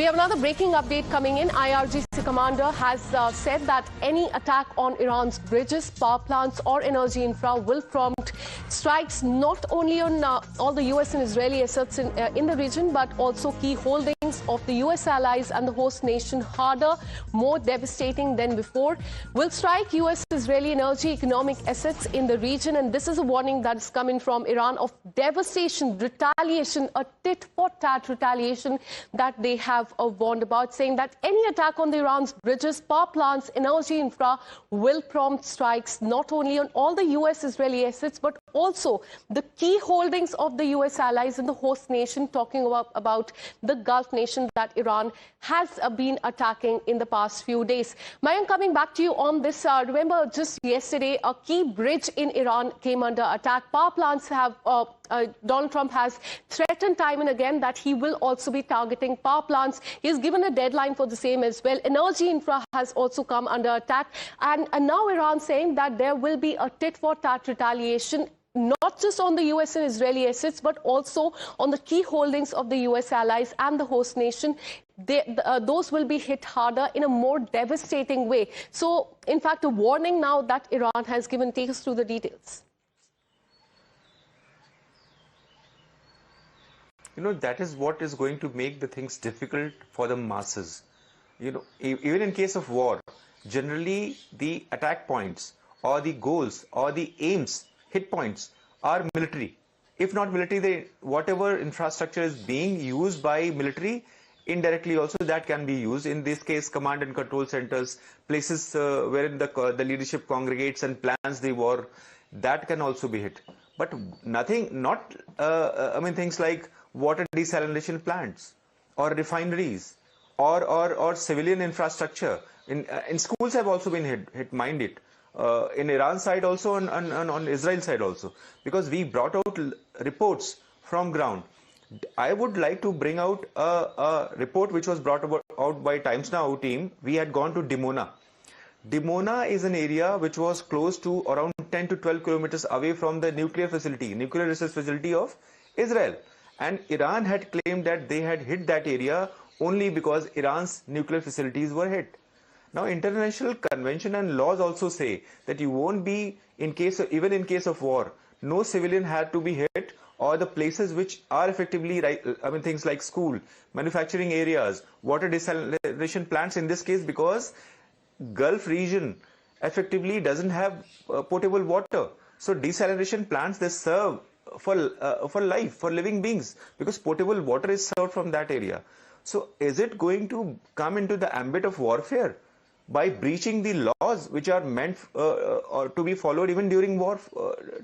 We have another breaking update coming in. IRGC commander has said that any attack on Iran's bridges, power plants or energy infra will prompt strikes not only on all the US and Israeli assets in the region, but also key holdings of the US allies and the host nation harder, more devastating than before. Will strike US-Israeli energy economic assets in the region, and this is a warning that is coming from Iran of devastation, retaliation, a tit-for-tat retaliation that they have warned about, saying that any attack on the Iran's bridges, power plants, energy infra will prompt strikes not only on all the US-Israeli assets, but also the key holdings of the US allies in the host nation, talking about the Gulf nation that Iran has been attacking in the past few days. Mayank, coming back to you on this, remember just yesterday a key bridge in Iran came under attack. Power plants have, Donald Trump has threatened time and again that he will also be targeting power plants. He has given a deadline for the same as well. Energy infra has also come under attack. And now Iran saying that there will be a tit-for-tat retaliation, not just on the US and Israeli assets, but also on the key holdings of the US allies and the host nation. Those will be hit harder in a more devastating way. So, in fact, a warning now that Iran has given. Take us through the details. You know, that is what is going to make the things difficult for the masses. You know, even in case of war, generally the attack points or the goals or the aims, hit points are military. If not military, whatever infrastructure is being used by military, indirectly also that can be used. In this case, command and control centers, places wherein the leadership congregates and plans the war, that can also be hit. But nothing, things like water desalination plants or refineries or civilian infrastructure in schools have also been hit, mind it. In Iran side also, on Israel side also, because we brought out reports from ground. I would like to bring out a report which was brought out by Times Now team. We had gone to Dimona. Dimona is an area which was close to around 10 to 12 kilometers away from the nuclear research facility of Israel. And Iran had claimed that they had hit that area only because Iran's nuclear facilities were hit. Now, international convention and laws also say that you won't be, even in case of war, no civilian had to be hit, or the places which are effectively, things like school, manufacturing areas, water desalination plants in this case, because Gulf region effectively doesn't have potable water. So desalination plants, they serve for life, for living beings, because potable water is served from that area. So is it going to come into the ambit of warfare by breaching the laws which are meant or to be followed even during war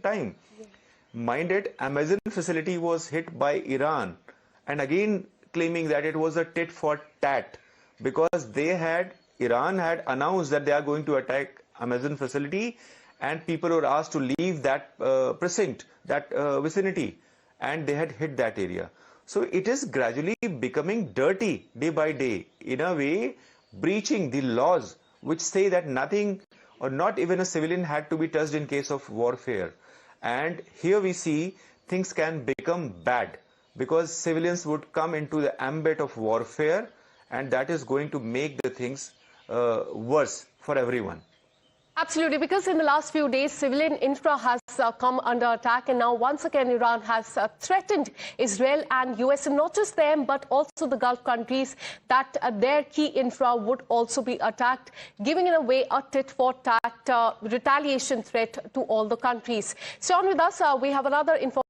time? Yeah. Mind it, Amazon facility was hit by Iran, and again claiming that it was a tit for tat, because Iran had announced that they are going to attack Amazon facility, and people were asked to leave that precinct, that vicinity, and they had hit that area. So it is gradually becoming dirty day by day, in a way breaching the laws which say that nothing or not even a civilian had to be touched in case of warfare. And here we see things can become bad because civilians would come into the ambit of warfare, and that is going to make the things worse for everyone. Absolutely, because in the last few days, civilian infra has come under attack, and now once again Iran has threatened Israel and US, and not just them, but also the Gulf countries, that their key infra would also be attacked, giving in a way a tit-for-tat retaliation threat to all the countries. Stay on with us. We have another information.